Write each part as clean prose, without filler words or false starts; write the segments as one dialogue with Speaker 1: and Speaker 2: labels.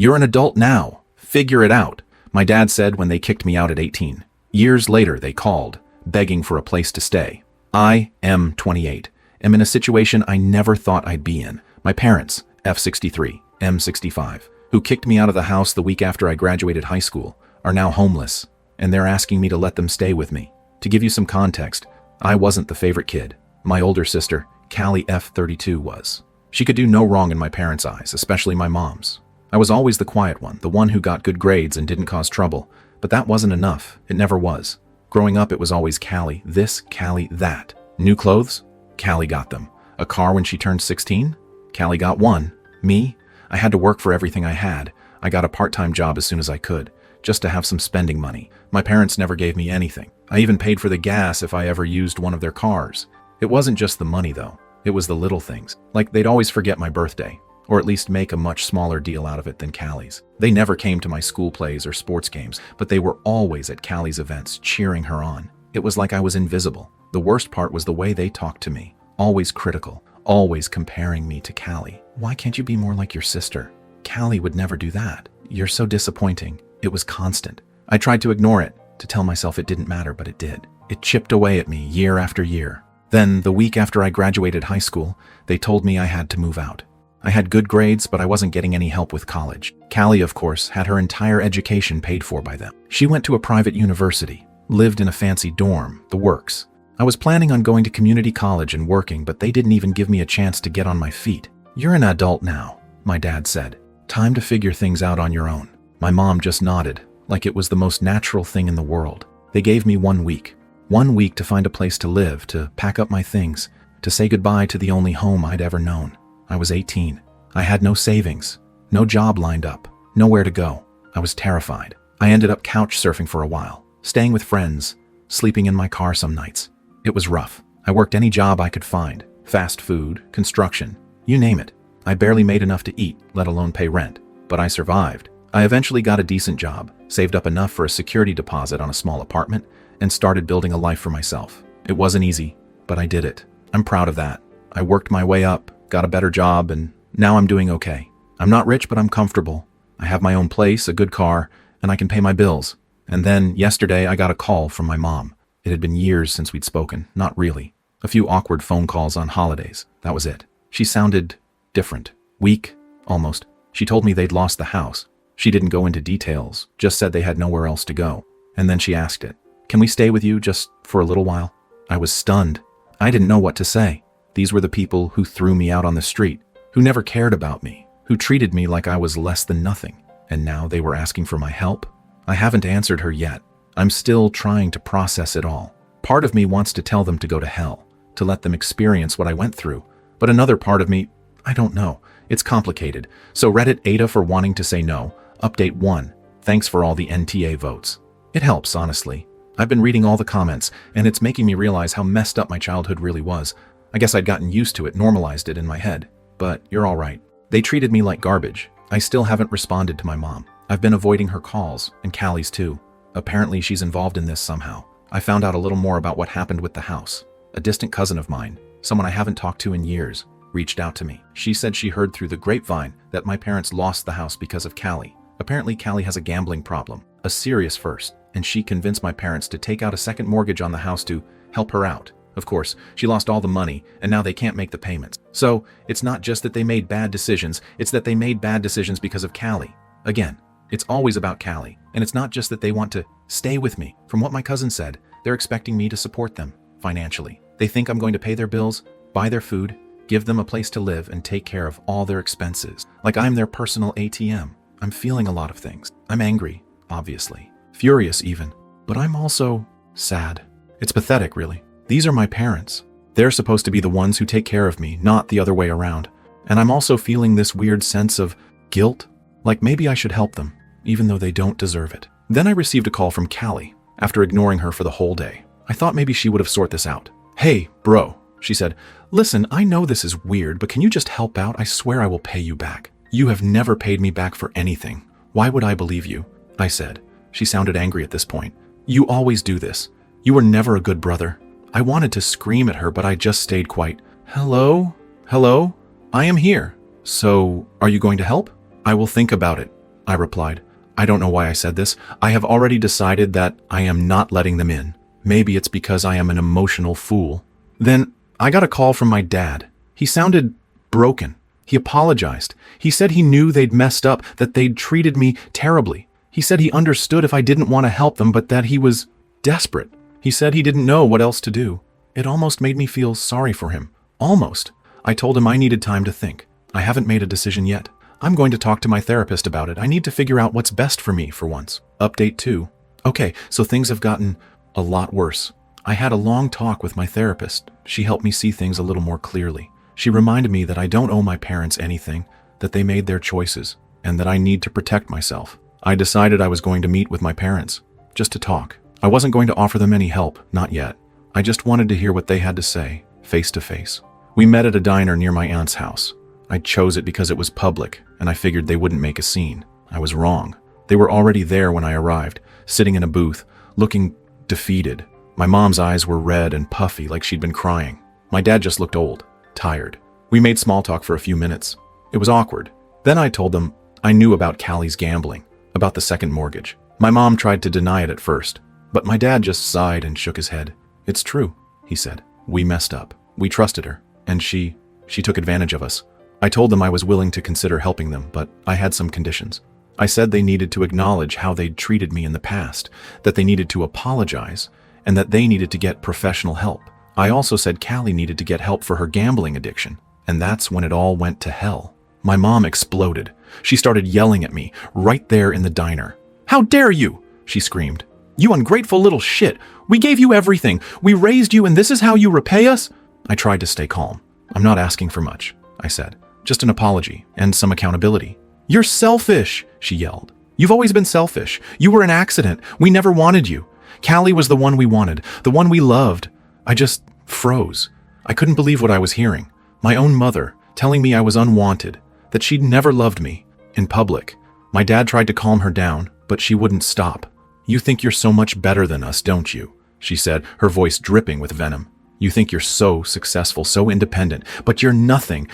Speaker 1: "You're an adult now. Figure it out," my dad said when they kicked me out at 18. Years later, they called, begging for a place to stay. I am 28, am in a situation I never thought I'd be in. My parents, F63, M65, who kicked me out of the house the week after I graduated high school, are now homeless, and they're asking me to let them stay with me. To give you some context, I wasn't the favorite kid. My older sister, Callie F32, was. She could do no wrong in my parents' eyes, especially my mom's. I was always the quiet one, the one who got good grades and didn't cause trouble, but that wasn't enough. It never was. Growing up, it was always Callie this, Callie that. New clothes? Callie got them. A car when she turned 16? Callie got one. Me? I had to work for everything I had. I got a part-time job as soon as I could, just to have some spending money. My parents never gave me anything. I even paid for the gas if I ever used one of their cars. It wasn't just the money, though. It was the little things. Like they'd always forget my birthday, or at least make a much smaller deal out of it than Callie's. They never came to my school plays or sports games, but they were always at Callie's events, cheering her on. It was like I was invisible. The worst part was the way they talked to me. Always critical, always comparing me to Callie. "Why can't you be more like your sister? Callie would never do that. You're so disappointing." It was constant. I tried to ignore it, to tell myself it didn't matter, but it did. It chipped away at me year after year. Then, the week after I graduated high school, they told me I had to move out. I had good grades, but I wasn't getting any help with college. Callie, of course, had her entire education paid for by them. She went to a private university, lived in a fancy dorm, the works. I was planning on going to community college and working, but they didn't even give me a chance to get on my feet. "You're an adult now," my dad said. "Time to figure things out on your own." My mom just nodded, like it was the most natural thing in the world. They gave me 1 week. 1 week to find a place to live, to pack up my things, to say goodbye to the only home I'd ever known. I was 18. I had no savings, no job lined up, nowhere to go. I was terrified. I ended up couch surfing for a while, staying with friends, sleeping in my car some nights. It was rough. I worked any job I could find, fast food, construction, you name it. I barely made enough to eat, let alone pay rent, but I survived. I eventually got a decent job, saved up enough for a security deposit on a small apartment, and started building a life for myself. It wasn't easy, but I did it. I'm proud of that. I worked my way up, got a better job, and now I'm doing okay. I'm not rich, but I'm comfortable. I have my own place, a good car, and I can pay my bills. And then, yesterday, I got a call from my mom. It had been years since we'd spoken, not really. A few awkward phone calls on holidays, that was it. She sounded different, weak, almost. She told me they'd lost the house. She didn't go into details, just said they had nowhere else to go. And then she asked it. "Can we stay with you just for a little while?" I was stunned. I didn't know what to say. These were the people who threw me out on the street, who never cared about me, who treated me like I was less than nothing. And now they were asking for my help? I haven't answered her yet. I'm still trying to process it all. Part of me wants to tell them to go to hell, to let them experience what I went through. But another part of me, I don't know. It's complicated. So Reddit Ada for wanting to say no. Update 1. Thanks for all the NTA votes. It helps, honestly. I've been reading all the comments, and it's making me realize how messed up my childhood really was. I guess I'd gotten used to it, normalized it in my head. But you're all right. They treated me like garbage. I still haven't responded to my mom. I've been avoiding her calls, and Callie's too. Apparently she's involved in this somehow. I found out a little more about what happened with the house. A distant cousin of mine, someone I haven't talked to in years, reached out to me. She said she heard through the grapevine that my parents lost the house because of Callie. Apparently Callie has a gambling problem, a serious first, and she convinced my parents to take out a second mortgage on the house to help her out. Of course, she lost all the money, and now they can't make the payments. So, it's not just that they made bad decisions, it's that they made bad decisions because of Callie. Again, it's always about Callie, and it's not just that they want to stay with me. From what my cousin said, they're expecting me to support them financially. They think I'm going to pay their bills, buy their food, give them a place to live, and take care of all their expenses. Like I'm their personal ATM. I'm feeling a lot of things. I'm angry, obviously. Furious even. But I'm also sad. It's pathetic, really. These are my parents. They're supposed to be the ones who take care of me, not the other way around. And I'm also feeling this weird sense of guilt, like maybe I should help them, even though they don't deserve it. Then I received a call from Callie, after ignoring her for the whole day. I thought maybe she would have sorted this out. "Hey, bro," she said. "Listen, I know this is weird, but can you just help out? I swear I will pay you back. You have never paid me back for anything. Why would I believe you?" I said. She sounded angry at this point. "You always do this. You were never a good brother." I wanted to scream at her, but I just stayed quiet. "Hello? Hello? I am here. So, are you going to help?" "I will think about it. I replied. I don't know why I said this. I have already decided that I am not letting them in. Maybe it's because I am an emotional fool. Then I got a call from my dad. He sounded broken. He apologized. He said he knew they'd messed up, that they'd treated me terribly. He said he understood if I didn't want to help them, but that he was desperate. He said he didn't know what else to do. It almost made me feel sorry for him. Almost. I told him I needed time to think. I haven't made a decision yet. I'm going to talk to my therapist about it. I need to figure out what's best for me for once. Update 2. Okay, so things have gotten a lot worse. I had a long talk with my therapist. She helped me see things a little more clearly. She reminded me that I don't owe my parents anything, that they made their choices, and that I need to protect myself. I decided I was going to meet with my parents, just to talk. I wasn't going to offer them any help, not yet. I just wanted to hear what they had to say, face to face. We met at a diner near my aunt's house. I chose it because it was public, and I figured they wouldn't make a scene. I was wrong. They were already there when I arrived, sitting in a booth, looking defeated. My mom's eyes were red and puffy like she'd been crying. My dad just looked old, tired. We made small talk for a few minutes. It was awkward. Then I told them I knew about Callie's gambling, about the second mortgage. My mom tried to deny it at first, but my dad just sighed and shook his head. It's true, he said. We messed up. We trusted her, and she took advantage of us. I told them I was willing to consider helping them, but I had some conditions. I said they needed to acknowledge how they'd treated me in the past, that they needed to apologize, and that they needed to get professional help. I also said Callie needed to get help for her gambling addiction, and that's when it all went to hell. My mom exploded. She started yelling at me, right there in the diner. "How dare you?" she screamed. "You ungrateful little shit. We gave you everything. We raised you, and this is how you repay us?" I tried to stay calm. "I'm not asking for much," I said. "Just an apology and some accountability." "You're selfish," she yelled. "You've always been selfish. You were an accident. We never wanted you. Callie was the one we wanted, the one we loved." I just froze. I couldn't believe what I was hearing. My own mother telling me I was unwanted, that she'd never loved me, in public. My dad tried to calm her down, but she wouldn't stop. "You think you're so much better than us, don't you?" she said, her voice dripping with venom. "You think you're so successful, so independent, but you're nothing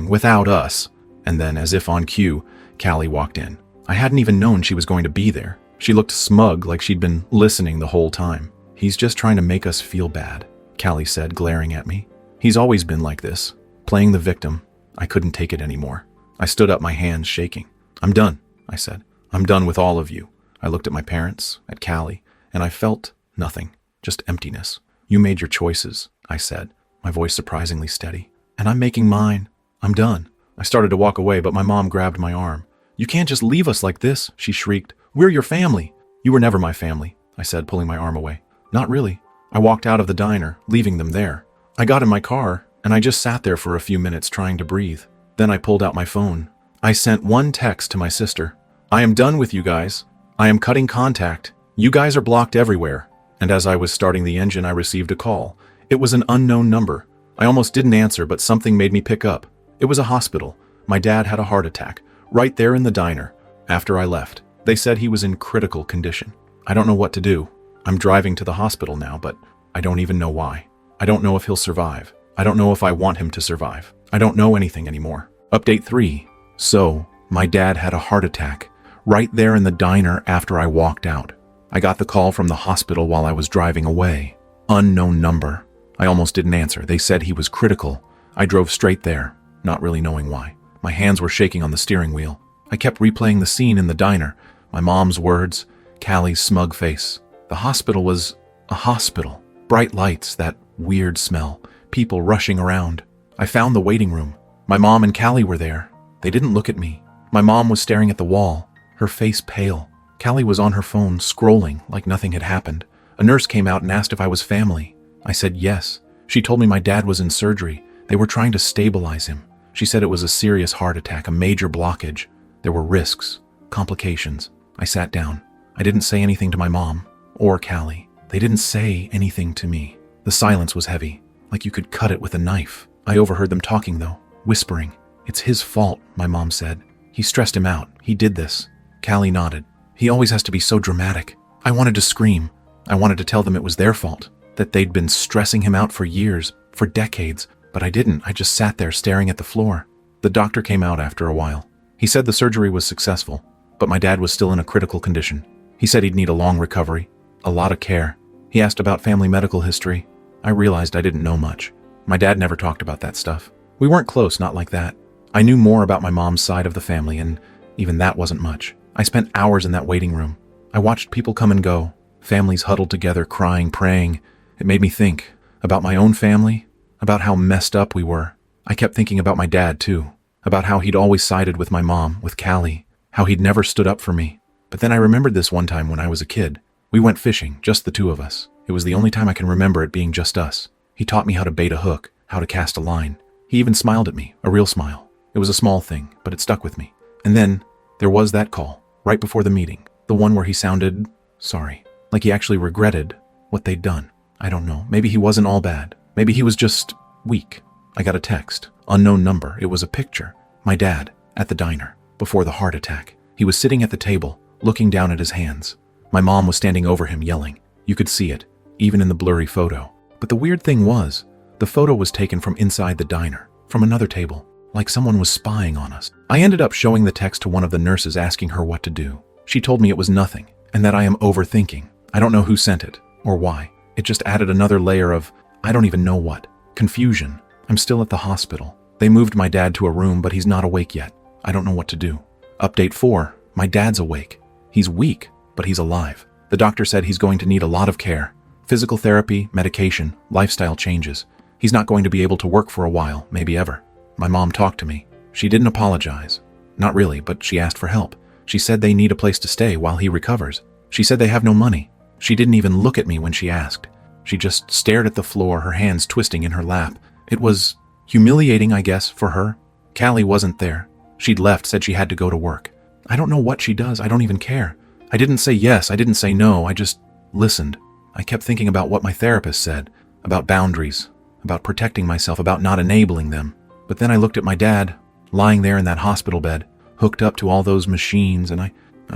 Speaker 1: without us." And then, as if on cue, Callie walked in. I hadn't even known she was going to be there. She looked smug, like she'd been listening the whole time. "He's just trying to make us feel bad," Callie said, glaring at me. "He's always been like this, playing the victim." I couldn't take it anymore. I stood up, my hands shaking. "I'm done," I said. "I'm done with all of you." I looked at my parents, at Callie, and I felt nothing, just emptiness. "You made your choices," I said, my voice surprisingly steady. "And I'm making mine. I'm done." I started to walk away, but my mom grabbed my arm. "You can't just leave us like this," she shrieked. "We're your family." "You were never my family," I said, pulling my arm away. "Not really." I walked out of the diner, leaving them there. I got in my car, and I just sat there for a few minutes trying to breathe. Then I pulled out my phone. I sent one text to my sister. "I am done with you guys. I am cutting contact. You guys are blocked everywhere." And as I was starting the engine, I received a call. It was an unknown number. I almost didn't answer, but something made me pick up. It was a hospital. My dad had a heart attack, right there in the diner. After I left, they said he was in critical condition. I don't know what to do. I'm driving to the hospital now, but I don't even know why. I don't know if he'll survive. I don't know if I want him to survive. I don't know anything anymore. Update 3. So, my dad had a heart attack, right there in the diner after I walked out. I got the call from the hospital while I was driving away. Unknown number. I almost didn't answer. They said he was critical. I drove straight there, not really knowing why. My hands were shaking on the steering wheel. I kept replaying the scene in the diner. My mom's words, Callie's smug face. The hospital was a hospital. Bright lights, that weird smell, people rushing around. I found the waiting room. My mom and Callie were there. They didn't look at me. My mom was staring at the wall, her face pale. Callie was on her phone, scrolling like nothing had happened. A nurse came out and asked if I was family. I said yes. She told me my dad was in surgery. They were trying to stabilize him. She said it was a serious heart attack, a major blockage. There were risks, complications. I sat down. I didn't say anything to my mom or Callie. They didn't say anything to me. The silence was heavy, like you could cut it with a knife. I overheard them talking though, whispering. "It's his fault," my mom said. "He stressed him out. He did this." Callie nodded. "He always has to be so dramatic." I wanted to scream. I wanted to tell them it was their fault, that they'd been stressing him out for years, for decades, but I didn't. I just sat there staring at the floor. The doctor came out after a while. He said the surgery was successful. but my dad was still in a critical condition. He said he'd need a long recovery, a lot of care. He asked about family medical history. I realized I didn't know much. My dad never talked about that stuff. We weren't close, not like that. I knew more about my mom's side of the family, and even that wasn't much. I spent hours in that waiting room. I watched people come and go, families huddled together, crying, praying. It made me think about my own family, about how messed up we were. I kept thinking about my dad, too, about how he'd always sided with my mom, with Callie, how he'd never stood up for me. But then I remembered this one time when I was a kid. We went fishing, just the two of us. It was the only time I can remember it being just us. He taught me how to bait a hook, how to cast a line. He even smiled at me, a real smile. It was a small thing, but it stuck with me. And then there was that call, right before the meeting, the one where he sounded sorry, like he actually regretted what they'd done. I don't know. Maybe he wasn't all bad. Maybe he was just weak. I got a text, unknown number. It was a picture. My dad, at the diner, before the heart attack. He was sitting at the table, looking down at his hands. My mom was standing over him, yelling. You could see it, even in the blurry photo. But the weird thing was, the photo was taken from inside the diner, from another table, like someone was spying on us. I ended up showing the text to one of the nurses, asking her what to do. She told me it was nothing, and that I am overthinking. I don't know who sent it, or why. It just added another layer of, I don't even know what, confusion. I'm still at the hospital. They moved my dad to a room, but he's not awake yet. I don't know what to do. Update 4, my dad's awake. He's weak, but he's alive. The doctor said he's going to need a lot of care. Physical therapy, medication, lifestyle changes. He's not going to be able to work for a while, maybe ever. My mom talked to me. She didn't apologize. Not really, but she asked for help. She said they need a place to stay while he recovers. She said they have no money. She didn't even look at me when she asked. She just stared at the floor, her hands twisting in her lap. It was humiliating, I guess, for her. Callie wasn't there. She'd left, said she had to go to work. I don't know what she does. I don't even care. I didn't say yes. I didn't say no. I just listened. I kept thinking about what my therapist said, about boundaries, about protecting myself, about not enabling them. But then I looked at my dad, lying there in that hospital bed, hooked up to all those machines, and I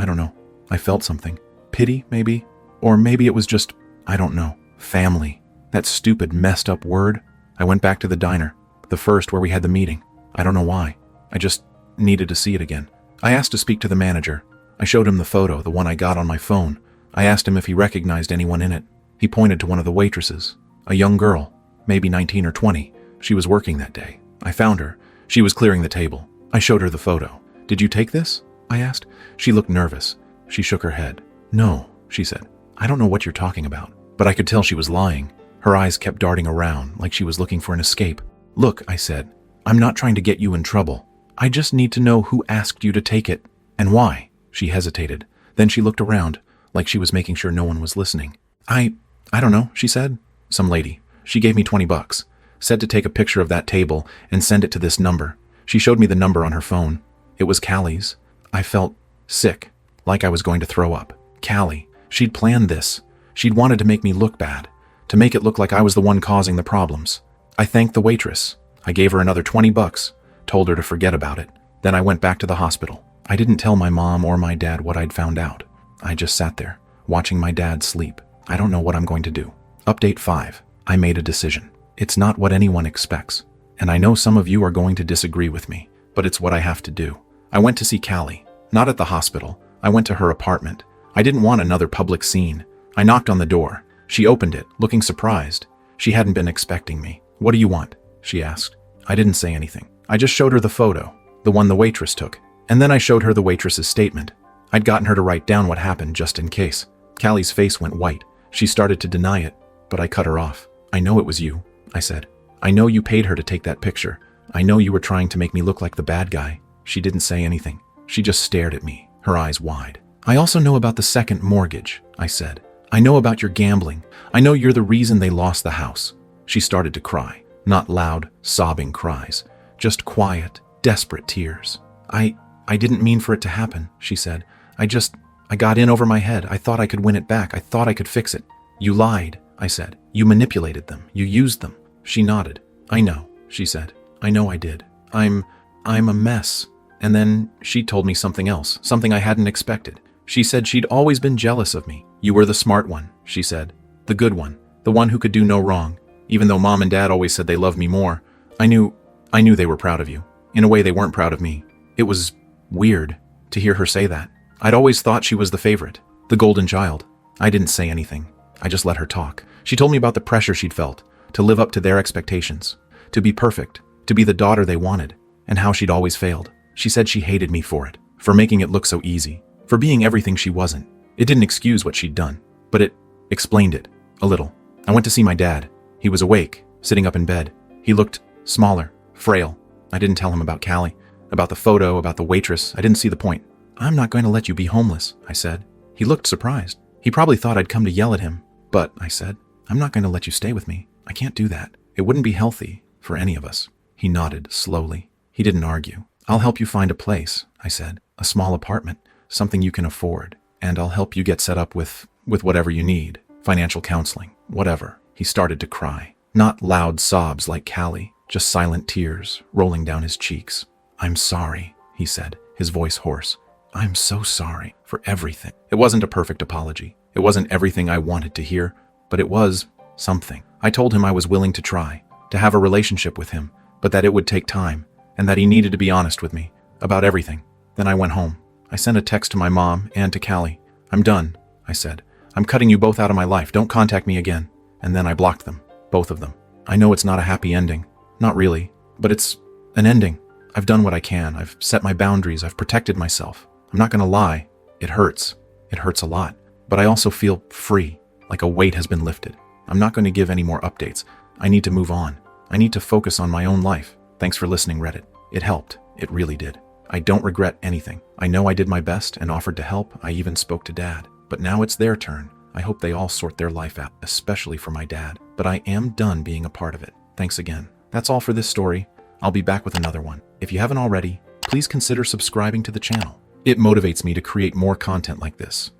Speaker 1: don't know. I felt something. Pity, maybe? Or maybe it was just, I don't know, family. That stupid, messed up word. I went back to the diner, the first where we had the meeting. I don't know why. I just needed to see it again. I asked to speak to the manager. I showed him the photo, the one I got on my phone. I asked him if he recognized anyone in it. He pointed to one of the waitresses, a young girl, maybe 19 or 20. She was working that day. I found her. She was clearing the table. I showed her the photo. Did you take this? I asked. She looked nervous. She shook her head. No, she said. I don't know what you're talking about. But I could tell she was lying. Her eyes kept darting around, like she was looking for an escape. Look, I said, I'm not trying to get you in trouble. I just need to know who asked you to take it, and why. She hesitated. Then she looked around, like she was making sure no one was listening. I don't know, she said. Some lady. She gave me $20. Said to take a picture of that table and send it to this number. She showed me the number on her phone. It was Callie's. I felt sick, like I was going to throw up. Callie. She'd planned this. She'd wanted to make me look bad, to make it look like I was the one causing the problems. I thanked the waitress. I gave her another $20, told her to forget about it. Then I went back to the hospital. I didn't tell my mom or my dad what I'd found out. I just sat there, watching my dad sleep. I don't know what I'm going to do. Update 5. I made a decision. It's not what anyone expects. And I know some of you are going to disagree with me, but it's what I have to do. I went to see Callie. Not at the hospital. I went to her apartment. I didn't want another public scene. I knocked on the door. She opened it, looking surprised. She hadn't been expecting me. What do you want? She asked. I didn't say anything. I just showed her the photo, the one the waitress took. And then I showed her the waitress's statement. I'd gotten her to write down what happened just in case. Callie's face went white. She started to deny it, but I cut her off. I know it was you, I said. I know you paid her to take that picture. I know you were trying to make me look like the bad guy. She didn't say anything. She just stared at me, her eyes wide. I also know about the second mortgage, I said. I know about your gambling. I know you're the reason they lost the house. She started to cry. Not loud, sobbing cries. Just quiet, desperate tears. I didn't mean for it to happen, she said. I got in over my head. I thought I could win it back. I thought I could fix it. You lied, I said. You manipulated them. You used them. She nodded. I know, she said. I know I did. I'm a mess. And then she told me something else, something I hadn't expected. She said she'd always been jealous of me. You were the smart one, she said. The good one. The one who could do no wrong. Even though Mom and Dad always said they loved me more, I knew they were proud of you. In a way they weren't proud of me. It was weird to hear her say that. I'd always thought she was the favorite, the golden child. I didn't say anything. I just let her talk. She told me about the pressure she'd felt, to live up to their expectations, to be perfect, to be the daughter they wanted, and how she'd always failed. She said she hated me for it, for making it look so easy, for being everything she wasn't. It didn't excuse what she'd done, but it explained it, a little. I went to see my dad. He was awake, sitting up in bed. He looked smaller, frail. I didn't tell him about Callie, about the photo, about the waitress. I didn't see the point. "I'm not going to let you be homeless," I said. He looked surprised. He probably thought I'd come to yell at him. "But," I said, "I'm not going to let you stay with me. I can't do that. It wouldn't be healthy for any of us." He nodded slowly. He didn't argue. "I'll help you find a place," I said. "A small apartment, something you can afford. And I'll help you get set up with whatever you need. Financial counseling, whatever." He started to cry. Not loud sobs like Callie, just silent tears rolling down his cheeks. "I'm sorry," he said, his voice hoarse. "I'm so sorry for everything." It wasn't a perfect apology. It wasn't everything I wanted to hear, but it was something. I told him I was willing to try, to have a relationship with him, but that it would take time, and that he needed to be honest with me about everything. Then I went home. I sent a text to my mom and to Callie. "I'm done," I said. "I'm cutting you both out of my life. Don't contact me again." And then I blocked them, both of them. I know it's not a happy ending. Not really, but it's an ending. I've done what I can. I've set my boundaries. I've protected myself. I'm not going to lie. It hurts. It hurts a lot. But I also feel free, like a weight has been lifted. I'm not going to give any more updates. I need to move on. I need to focus on my own life. Thanks for listening, Reddit. It helped. It really did. I don't regret anything. I know I did my best and offered to help. I even spoke to Dad. But now it's their turn. I hope they all sort their life out, especially for my dad. But I am done being a part of it. Thanks again. That's all for this story. I'll be back with another one. If you haven't already, please consider subscribing to the channel. It motivates me to create more content like this.